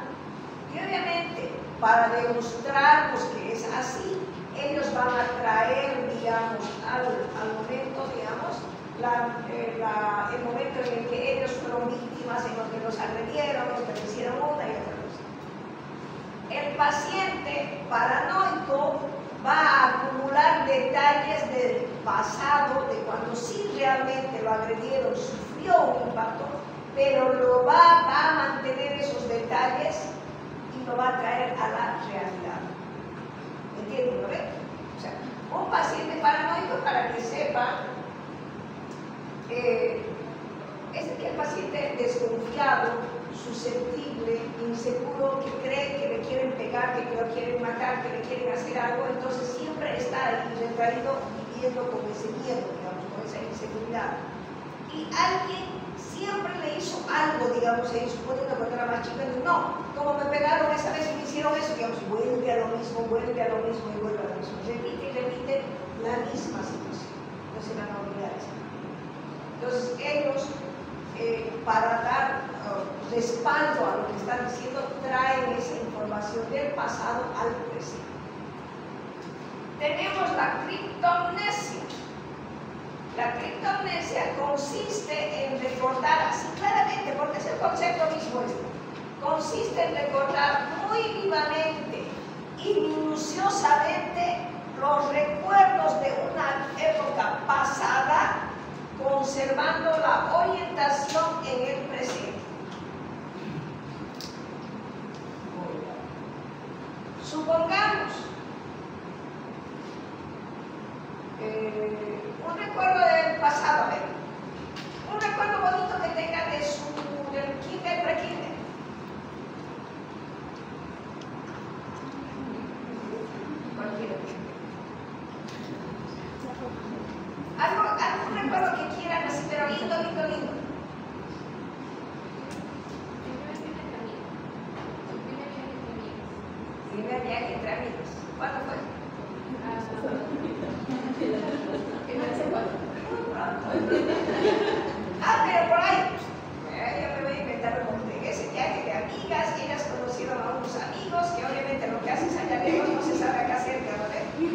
y obviamente para demostrarnos que es así, ellos van a traer, digamos, al momento, digamos, el momento en el que ellos fueron víctimas, en los que los agredieron, los que les hicieron una y otra cosa. El paciente paranoico va a acumular detalles del pasado, de cuando sí realmente lo agredieron, sufrió un impacto, pero lo va a mantener esos detalles y lo va a traer a la realidad. ¿Entienden? ¿No ven? O sea, un paciente paranoico, para que sepa, es el paciente desconfiado, susceptible, inseguro, que cree que le quieren pegar, que lo quieren matar, que le quieren hacer algo, entonces siempre está ahí retraído, viviendo con ese miedo, digamos, con esa inseguridad. Y alguien siempre le hizo algo, digamos, ellos suponiendo cuando era más chico, no, como me pegaron esa vez y me hicieron eso, digamos, vuelve a lo mismo y vuelve a lo mismo, repite y repite la misma situación, no se van a olvidar eso. Entonces ellos, para dar respaldo a lo que están diciendo, traen esa información del pasado al presente. Tenemos la criptomnesia. La criptomnesia consiste en recordar, así claramente, porque es el concepto mismo este, consiste en recordar muy vivamente y minuciosamente los recuerdos de una época pasada, conservando la orientación en el presente. Supongamos un recuerdo del pasado, a ver, un recuerdo bonito que tenga del kinder, pre-kinder. Algún recuerdo que quieran así, pero lindo, lindo, lindo. Primer viaje entre amigos. ¿Cuándo fue? Pero por ahí. Yo me voy a inventar en ese viaje de amigas, ellas conocieron a unos amigos que obviamente lo que haces allá lejos no se sabe qué hacer,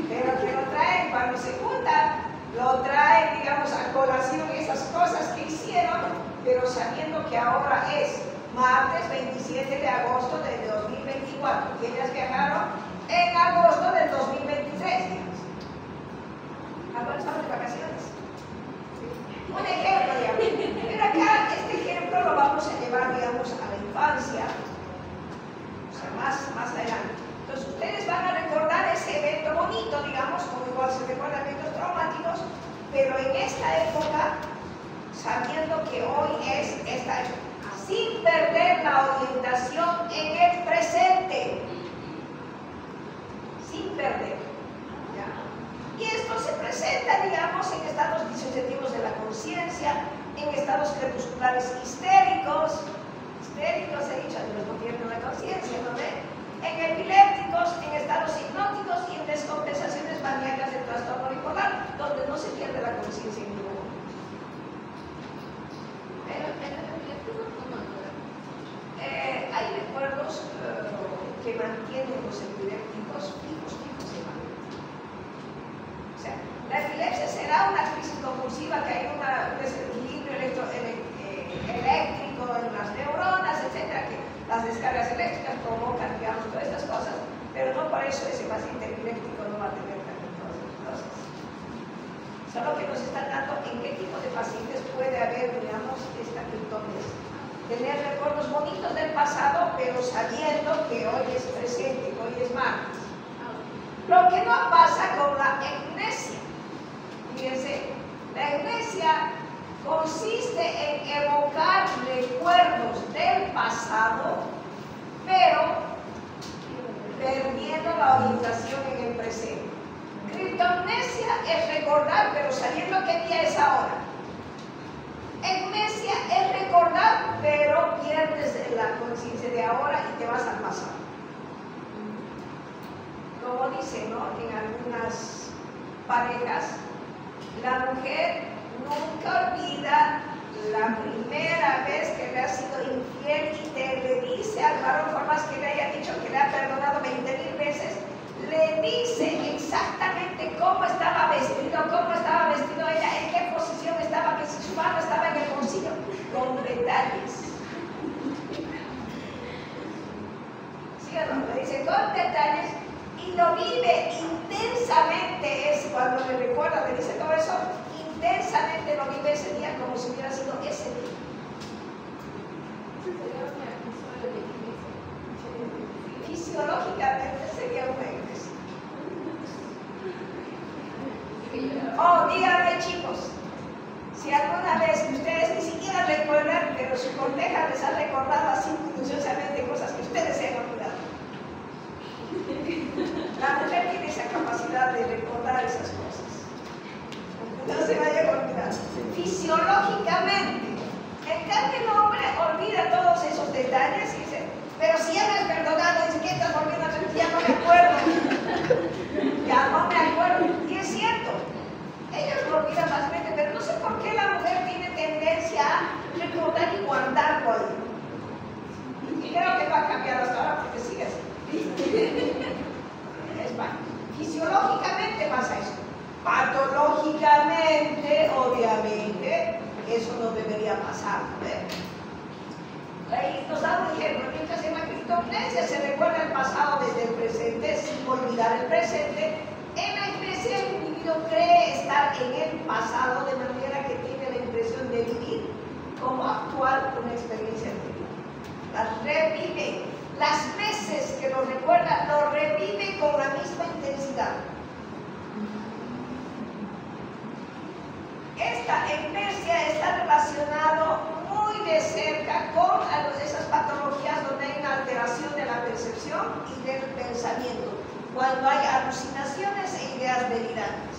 pero que lo traen cuando se juntan, lo traen, digamos, a colación esas cosas que hicieron, pero sabiendo que ahora es martes 27 de agosto del 2024, y ellas viajaron en agosto del 2023, digamos. Ahora estamos de vacaciones. Un ejemplo, digamos. Pero acá este ejemplo lo vamos a llevar, digamos, a la infancia, o sea, más adelante. Entonces ustedes van a recordar ese evento bonito, digamos, como igual se recuerdan eventos traumáticos, pero en esta época, sabiendo que hoy es esta época, sin perder la orientación en el presente, sin perder. ¿Ya? Y esto se presenta, digamos, en estados disociativos de la conciencia, en estados crepusculares histéricos, he dicho, no pierden la conciencia, ¿no ven? En epilépticos, en estados hipnóticos y en descompensaciones maníacas del trastorno bipolar, donde no se pierde la conciencia en ningún momento. Hay recuerdos que mantienen los epilépticos fijos o sea, la epilepsia será una crisis convulsiva, que hay un desequilibrio eléctrico en las neuronas, etcétera, que las descargas eléctricas provocan, digamos, todas estas cosas, pero no por eso ese paciente epiléptico no va a tener también todas esas cosas. Solo que nos están dando en qué tipo de pacientes puede haber, digamos, esta criptomnesia. Tener recuerdos bonitos del pasado, pero sabiendo que hoy es presente, que hoy es martes. Lo que no pasa con la amnesia. Fíjense, la amnesia consiste en evocar recuerdos del pasado, pero perdiendo la orientación en el presente. Criptomnesia es recordar, pero sabiendo qué día es ahora. Amnesia es recordar, pero pierdes la conciencia de ahora y te vas al pasado. Como dice, ¿no? En algunas parejas, la mujer nunca olvida la primera vez que le ha sido infiel y le dice al varón, por más que le haya dicho que le ha perdonado 20.000 veces, le dice exactamente cómo estaba vestido ella, en qué posición estaba, que si su mano estaba en el bolsillo, con detalles. ¿Sí o no? Le dice con detalles y lo vive intensamente. Es cuando le recuerda, le dice todo eso, intensamente lo vive ese día como si hubiera sido ese día. Fisiológicamente sería una iglesia. Oh, díganme, chicos, si alguna vez ustedes ni siquiera recuerdan, pero su corteja les ha recordado así minuciosamente cosas que ustedes se han olvidado. La mujer tiene esa capacidad de recordar esas cosas. No se vayan a olvidar. Fisiológicamente. En cambio, el hombre olvida todos esos detalles y dice, pero si ya me has perdonado, dice, ¿qué estás volviendo a hacer? Ya no me acuerdo. Ya no me acuerdo. Y es cierto, ellos lo olvidan fácilmente, pero no sé por qué la mujer tiene tendencia a recordar y guardarlo ahí. Y creo que va a cambiar hasta ahora porque sigue así. Es más, fisiológicamente pasa eso. Patológicamente, obviamente, eso no debería pasar. Ahí nos da un ejemplo. Mientras en la criptomnesia se recuerda el pasado desde el presente sin olvidar el presente, en la iglesia el individuo cree estar en el pasado de manera que tiene la impresión de vivir como actual una experiencia anterior. Las revive. Las veces que lo recuerda, lo revive con la misma intensidad. Esta amnesia está relacionado muy de cerca con esas patologías donde hay una alteración de la percepción y del pensamiento, cuando hay alucinaciones e ideas delirantes.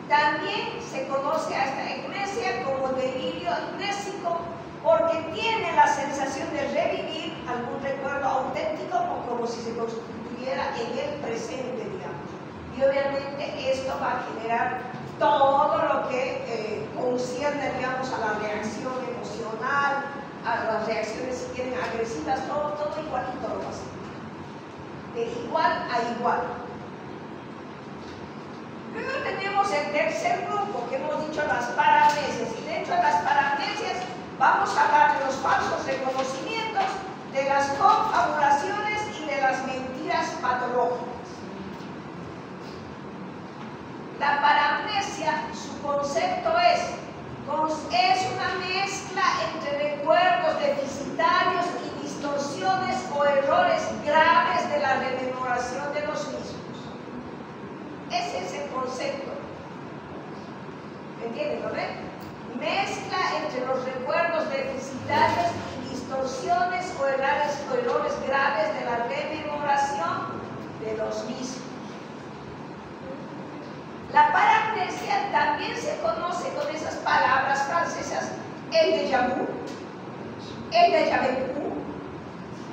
También se conoce a esta amnesia como delirio amnésico porque tiene la sensación de revivir algún recuerdo auténtico o como si se constituyera en el presente, digamos. Y obviamente esto va a generar todo lo que concierne, digamos, a la reacción emocional, a las reacciones, si quieren, agresivas, todo igualito lo pasa. De igual a igual. Luego tenemos el tercer grupo que hemos dicho, las paramnesias. Y dentro de las paramnesias vamos a hablar de los falsos reconocimientos, de las confabulaciones y de las mentiras patológicas. La paramnesia, su concepto es una mezcla entre recuerdos deficitarios y distorsiones o errores graves de la rememoración de los mismos. Ese es el concepto. ¿Entienden, no? Mezcla entre los recuerdos deficitarios y distorsiones o errores graves de la rememoración de los mismos. La paramnesia también se conoce con esas palabras francesas, el déjà vu, el déjà vu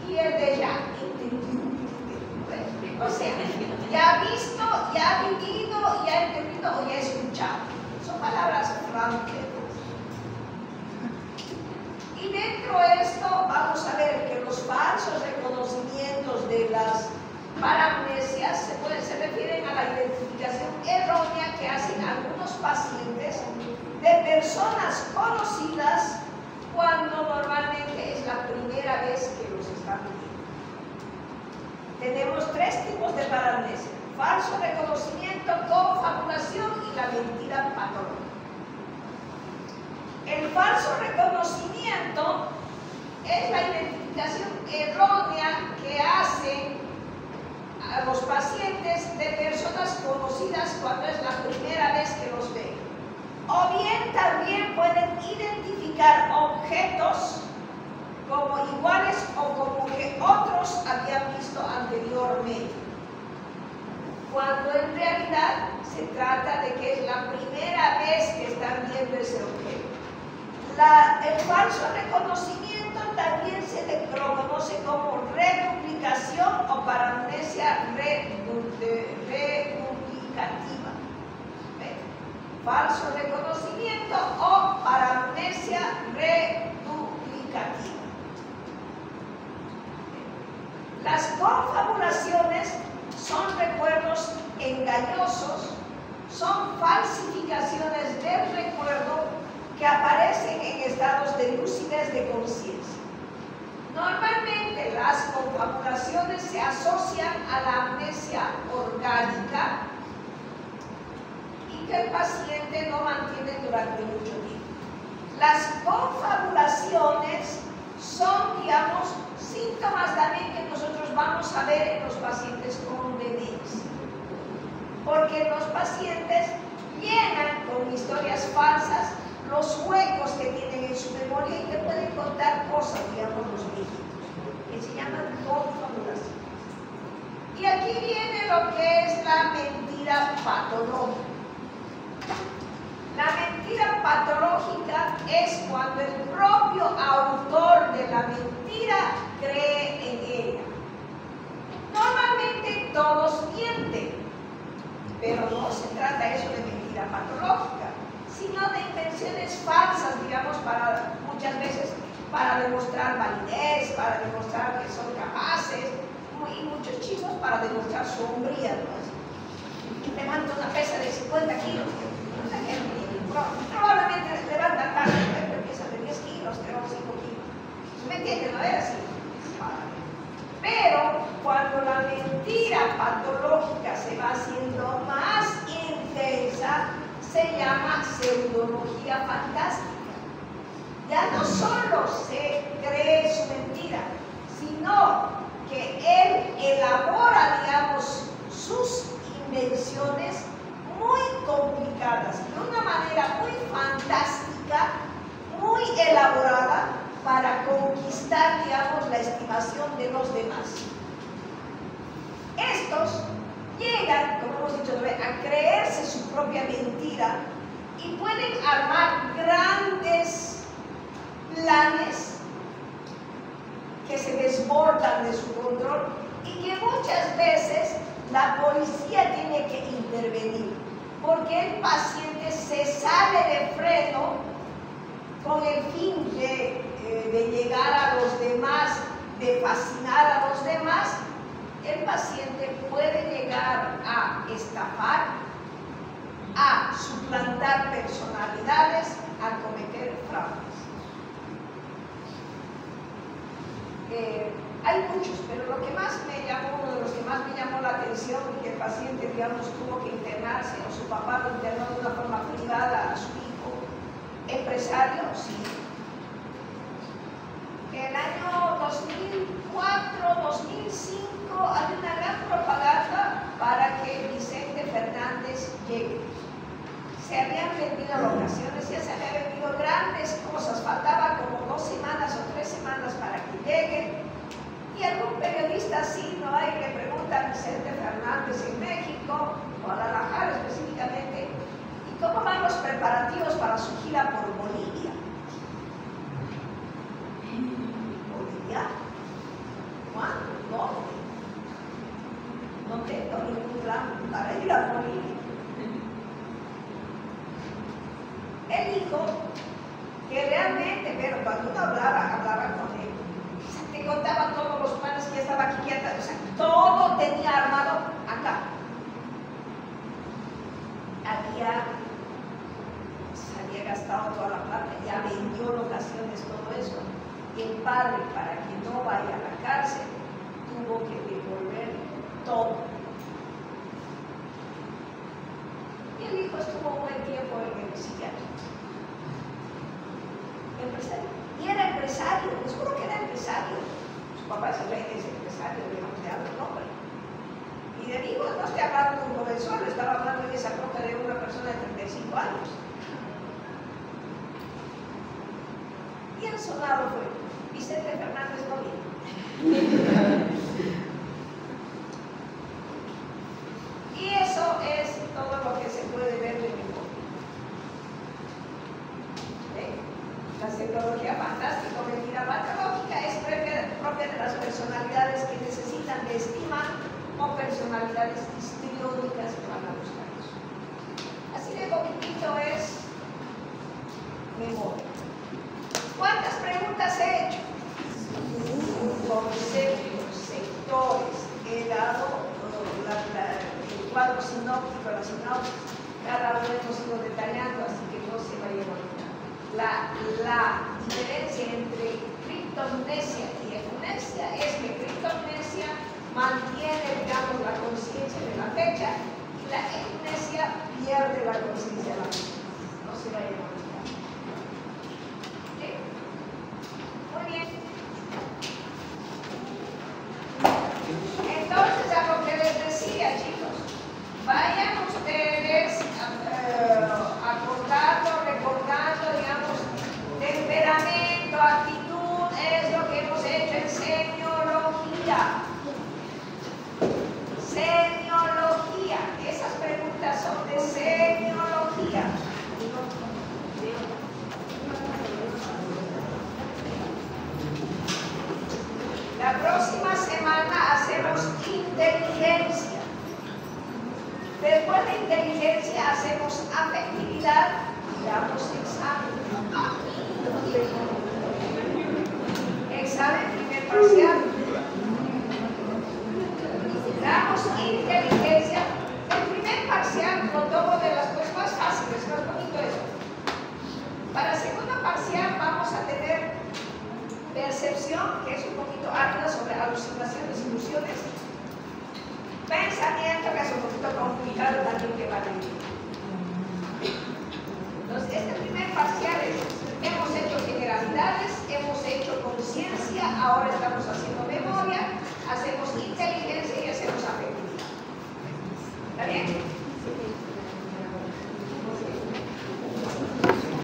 y el déjà entendu. O sea, ya ha visto, ya ha vivido, ya ha entendido o ya ha escuchado. Son palabras francesas. Y dentro de esto vamos a ver que los falsos reconocimientos de las paramnesias se refieren a la identificación errónea que hacen algunos pacientes de personas conocidas cuando normalmente es la primera vez que los están viendo. Tenemos tres tipos de paramnesia: falso reconocimiento, confabulación y la mentira patológica. El falso reconocimiento es la identificación errónea que hacen a los pacientes de personas conocidas cuando es la primera vez que los ven. O bien también pueden identificar objetos como iguales o como que otros habían visto anteriormente, cuando en realidad se trata de que es la primera vez que están viendo ese objeto. El falso reconocimiento también se le conoce como reduplicación o paramnesia reduplicativa. ¿Ve? Falso reconocimiento o paramnesia reduplicativa. Las confabulaciones son recuerdos engañosos, son falsificaciones del recuerdo que aparecen en estados de lucidez de conciencia. Normalmente las confabulaciones se asocian a la amnesia orgánica y que el paciente no mantiene durante mucho tiempo. Las confabulaciones son, digamos, síntomas también que nosotros vamos a ver en los pacientes con demencia. Porque los pacientes llenan con historias falsas los huecos que tienen en su memoria y que pueden contar cosas, digamos, los viejitos, que se llaman confabulaciones. Y aquí viene lo que es la mentira patológica. La mentira patológica es cuando el propio autor de la mentira cree en ella. Normalmente todos mienten, pero no se trata eso de mentira patológica, sino de invenciones falsas, digamos, muchas veces para demostrar validez, para demostrar que son capaces, y muchos chicos para demostrar su hombría, ¿no? Levanta una pesa de 50 kilos, probablemente levanta carga, pero pesa de 10 kilos, pero 5 kilos. ¿Me entienden? No es así. Pero cuando la mentira patológica se va haciendo más intensa, se llama pseudología fantástica. Ya no solo se cree su mentira, sino que él elabora, digamos, sus invenciones muy complicadas, de una manera muy fantástica, muy elaborada, para conquistar, digamos, la estimación de los demás. Estos llegan, como hemos dicho, a creerse su propia mentira y pueden armar grandes planes que se desbordan de su control y que muchas veces la policía tiene que intervenir porque el paciente se sale de freno con el fin de llegar a los demás, de fascinar a los demás. El paciente puede llegar a estafar, a suplantar personalidades, a cometer fraudes. Hay muchos, pero lo que más me llamó, uno de los que más me llamó la atención y que el paciente, digamos, tuvo que internarse, o su papá lo internó de una forma privada a su hijo, empresario, sí. En el año 2004, 2005, había una gran propaganda para que Vicente Fernández llegue. Se habían vendido locaciones, ya se habían vendido grandes cosas, faltaba como 2 semanas o 3 semanas para que llegue. Y algún periodista así, ¿no? Hay le pregunta a Vicente Fernández en México, Guadalajara específicamente, ¿y cómo van los preparativos para su gira por Bolivia? ¿Bolivia? ¿Cuándo? ¿Dónde? No tengo ningún plan para ir a Bolivia. Él dijo que realmente, pero cuando uno hablaba con él, te contaba todos los planes que estaba aquí, o sea, todo tenía armado acá. Se había gastado toda la plata, ya vendió locaciones, todo eso. Y el padre, para que no vaya a la cárcel, tuvo que devolver todo. Y el hijo estuvo un buen tiempo en el psiquiatra. Empresario. Y era empresario, les juro que era empresario. Su papá es empresario, digamos, de alto nombre. Y de digo, no estoy hablando de un joven solo, estaba hablando en esa época de una persona de 35 años. Y el sonado fue, Vicente Fernández no viene. Y eso es todo lo que se cada uno hemos ido detallando, así que no se vayan a olvidar. La diferencia entre criptomnesia y eunesia es que criptomnesia mantiene, digamos, la conciencia de la fecha y la eunesia pierde la conciencia de la fecha. No se vayan a olvidar. ¿Sí? Muy bien. Entonces, a lo que les decía, chicos, vayan ustedes acordando, recordando, digamos, temperamento, actitud, es lo que hemos hecho en semiología. Semiología, esas preguntas son de semiología. La próxima semana hacemos inteligencia. Después de inteligencia hacemos afectividad y damos examen. Examen primer parcial. Damos inteligencia. El primer parcial lo tomo de las cosas más fáciles, más bonito eso. Para el segundo parcial vamos a tener percepción, que es un poquito árida sobre alucinaciones, ilusiones. Pensamiento, que es un poquito complicado también que va a venir. Entonces, este primer parcial hemos hecho generalidades, hemos hecho conciencia, ahora estamos